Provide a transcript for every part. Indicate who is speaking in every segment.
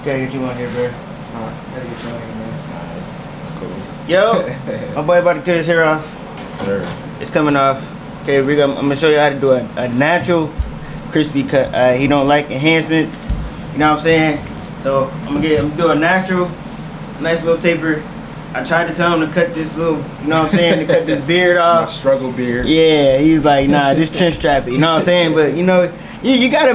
Speaker 1: Gotta get you on here, bro. Gotta get you on here, man. Cool. Yo, my boy about to cut his hair off.
Speaker 2: Yes, sir.
Speaker 1: It's coming off. Okay, I'm gonna show you how to do a natural crispy cut. He don't like enhancements. You know what I'm saying? So I'm gonna do a natural, nice little taper. I tried to tell him to cut this little, you know what I'm saying, to cut this beard off.
Speaker 2: My struggle beard.
Speaker 1: Yeah, he's like, nah, this trench traffic. You know what I'm saying? But you know, you gotta,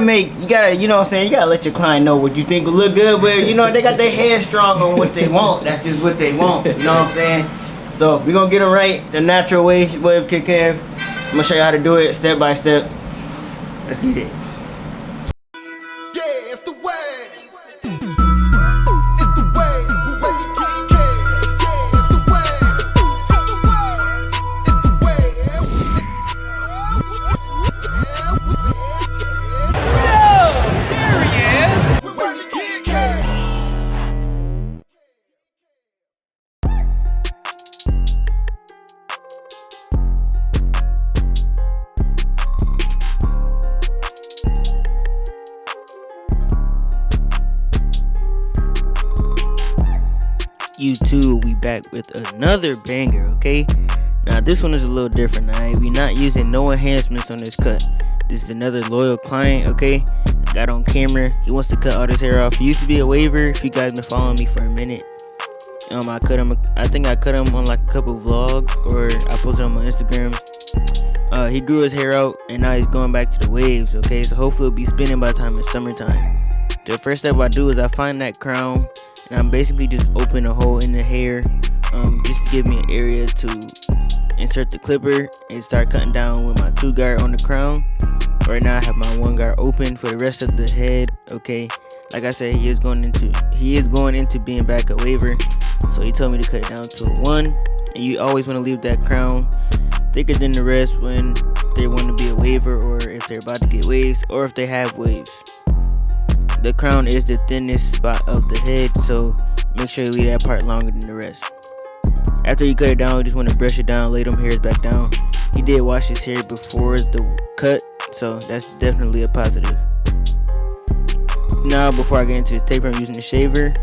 Speaker 1: you know what I'm saying, you gotta let your client know what you think will look good. But you know, they got their head strong on what they want. That's just what they want. You know what I'm saying? So we're gonna get them right the natural way, Wavykid Kev. I'm gonna show you how to do it step by step. Let's get it.
Speaker 3: Yeah, it's the way. It's the way. Wavykid Kev. Yeah, it's the way. It's the way. It's the way.
Speaker 4: Oh, there he is.
Speaker 3: Wavykid Kev.
Speaker 1: YouTube, we back with another banger. Okay, now this one is a little different. Alright, we're not using no enhancements on this cut. This is another loyal client. Okay, I got on camera, he wants to cut all his hair off. He used to be a waver. If you guys been following me for a minute, I cut him, I think I cut him on like a couple vlogs, or I posted him on Instagram. He grew his hair out and now he's going back to the waves. Okay, so hopefully it'll be spinning by the time it's summertime. The first step I do is I find that crown, and I'm basically just open a hole in the hair, just to give me an area to insert the clipper and start cutting down with my 2 guard on the crown. Right now I have my 1 guard open for the rest of the head. Okay, like I said, he is going into being back a waver, so he told me to cut it down to a 1. And you always want to leave that crown thicker than the rest when they want to be a waver, or if they're about to get waves, or if they have waves. The crown is the thinnest spot of the head, so make sure you leave that part longer than the rest. After you cut it down, you just want to brush it down, lay them hairs back down. He did wash his hair before the cut, so that's definitely a positive. Now, before I get into the taper, I'm using the shaver.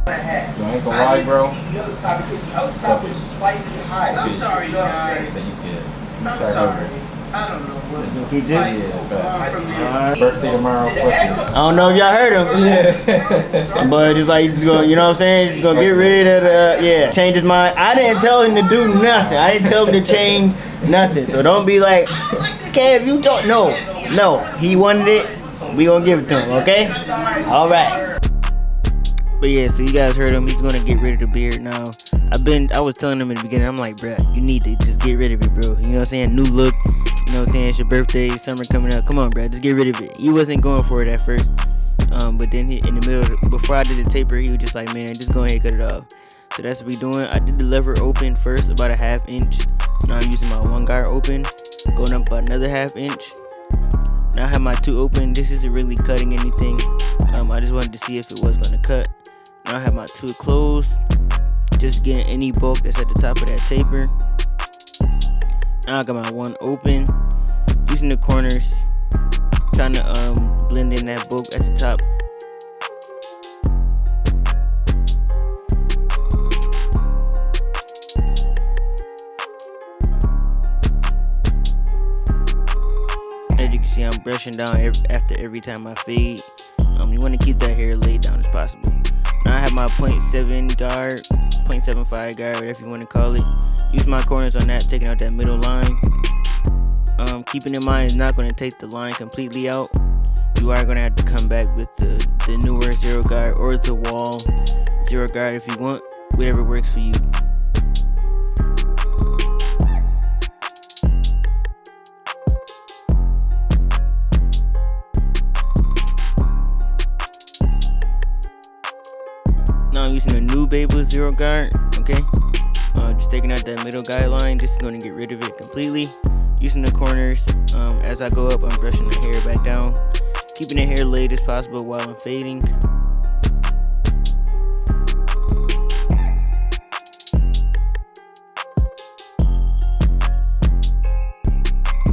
Speaker 2: I ain't gonna lie, bro.
Speaker 3: I'm sorry, guys.
Speaker 2: I'm sorry.
Speaker 3: I don't know what.
Speaker 1: Keep this.
Speaker 2: Birthday tomorrow.
Speaker 1: I don't know if y'all heard him.
Speaker 2: Yeah.
Speaker 1: But it's like, he's gonna, you know what I'm saying? He's gonna get rid of the, change his mind. I didn't tell him to do nothing. I didn't tell him to change nothing. So don't be like, Kev, you don't. No, he wanted it. We gonna give it to him, okay? All right. But yeah, so you guys heard him. He's gonna get rid of the beard now. I was telling him in the beginning, I'm like, bruh, you need to just get rid of it, bro. You know what I'm saying? New look. You know what I'm saying? It's your birthday, summer coming up. Come on, bruh, just get rid of it. He wasn't going for it at first. But then in the middle, before I did the taper, he was just like, man, just go ahead and cut it off. So that's what we doing. I did the lever open first, about a 1/2 inch. Now I'm using my 1 guard open, going up about another 1/2 inch. Now I have my 2 open. This isn't really cutting anything. I just wanted to see if it was gonna cut. Now I have my 2 closed, just getting any bulk that's at the top of that taper. Now I got my 1 open, using the corners, trying to blend in that bulk at the top. As you can see, I'm brushing down after every time I fade. You want to keep that hair laid down as possible. Now I have my 0.7 guard, 0.75 guard, whatever you want to call it. Use my corners on that, taking out that middle line. Keeping in mind, it's not going to take the line completely out. You are going to have to come back with the newer 0 guard or the wall 0 guard if you want, whatever works for you. Now I'm using a new Babel 0 guard, okay? Just taking out that middle guideline. This is going to get rid of it completely. Using the corners, as I go up, I'm brushing the hair back down. Keeping the hair laid as possible while I'm fading.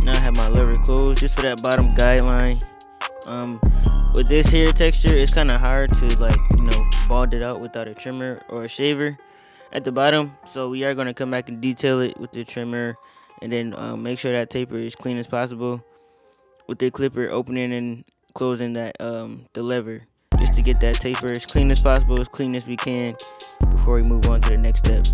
Speaker 1: Now I have my lever closed just for that bottom guideline. with this hair texture, it's kind of hard to like, bald it out without a trimmer or a shaver at the bottom. So we are going to come back and detail it with the trimmer, and then make sure that taper is clean as possible with the clipper opening and closing that the lever, just to get that taper as clean as possible, as clean as we can, before we move on to the next step.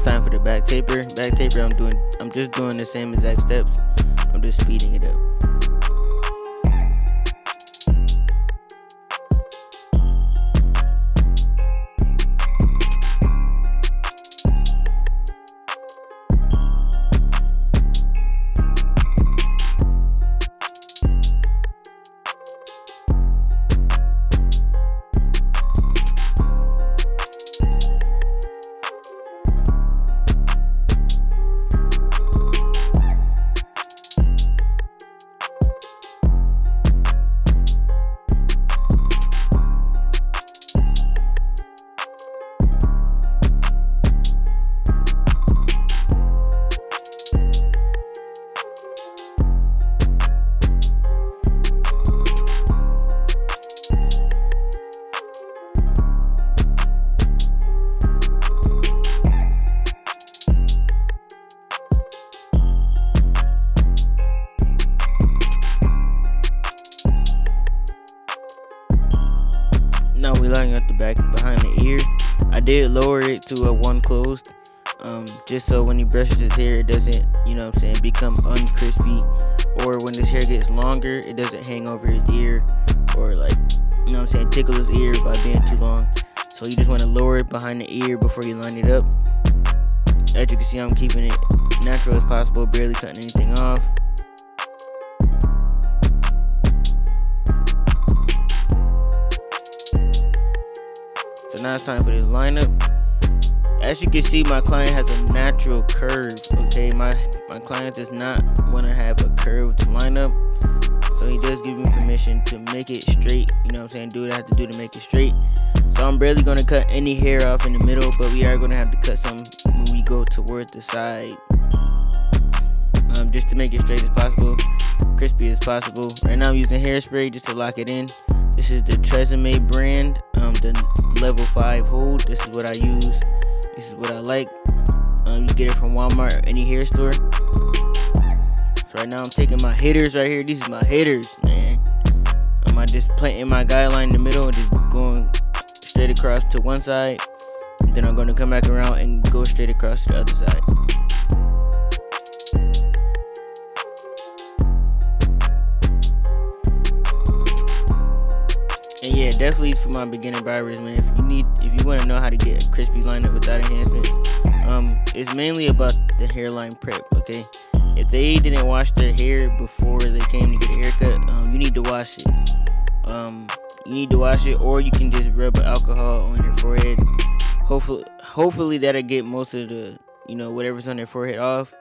Speaker 1: Time for the back taper. I'm just doing the same exact steps. I'm just speeding it up. Now we lining up the back behind the ear. I did lower it to a 1 closed, just so when he brushes his hair, it doesn't, become uncrispy, or when his hair gets longer, it doesn't hang over his ear, or tickle his ear by being too long. So you just want to lower it behind the ear before you line it up. As you can see, I'm keeping it natural as possible, barely cutting anything off. So now it's time for this lineup. As you can see, my client has a natural curve, okay? My client does not want to have a curved lineup, so he does give me permission to make it straight, do what I have to do to make it straight. So I'm barely going to cut any hair off in the middle, but we are going to have to cut some when we go towards the side, just to make it straight as possible, crispy as possible. Right now I'm using hairspray just to lock it in. This is the Tresemme brand, the level 5 hold. This is what I use. This is what I like. You get it from Walmart or any hair store. So right now I'm taking my hitters right here. These are my hitters, man. I just planting my guideline in the middle and just going straight across to one side. And then I'm going to come back around and go straight across to the other side. And yeah, definitely for my beginner barbers, man. If you want to know how to get a crispy lineup without enhancement, it's mainly about the hairline prep, okay? If they didn't wash their hair before they came to get a haircut, you need to wash it. Or you can just rub alcohol on your forehead. Hopefully that'll get most of the, whatever's on their forehead off,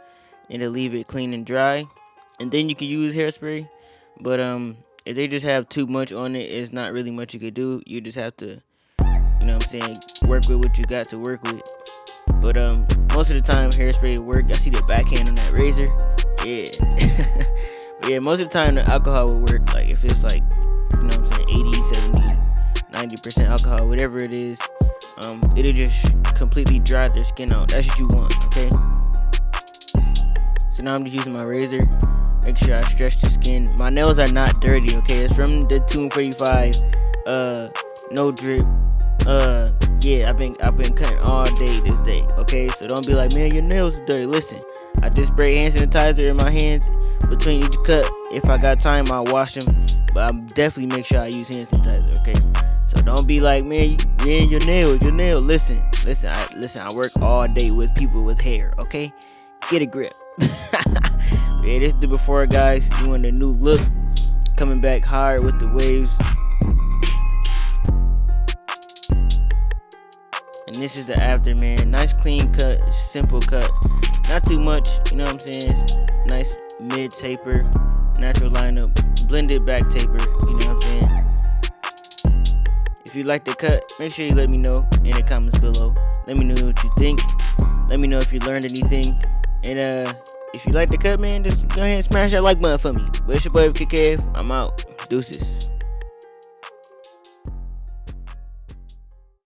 Speaker 1: and it'll leave it clean and dry. And then you can use hairspray. But if they just have too much on it, it's not really much you could do. You just have to, work with what you got to work with. But most of the time, hairspray work. I see the backhand on that razor. Yeah. But yeah, most of the time, the alcohol will work. Like, if it's like, 80, 70, 90% alcohol, whatever it is, it'll just completely dry their skin out. That's what you want, okay? So now I'm just using my razor. Make sure I stretch the skin. My nails are not dirty, okay? It's from the 245. No drip. Yeah, I've been cutting all day this day, okay? So don't be like, man, your nails are dirty. Listen, I just spray hand sanitizer in my hands between each cut. If I got time, I'll wash them. But I definitely make sure I use hand sanitizer, okay? So don't be like, man, your nails. Listen, I work all day with people with hair, okay? Get a grip. Yeah, this is the before, guys. You want a new look, coming back hard with the waves. And this is the after, man. Nice clean cut, simple cut. Not too much, you know what I'm saying? Nice mid taper, natural lineup, blended back taper, you know what I'm saying? If you like the cut, make sure you let me know in the comments below. Let me know what you think. Let me know if you learned anything. And if you like the cut, man, just go ahead and smash that like button for me. But it's your boy Wavykid. I'm out. Deuces.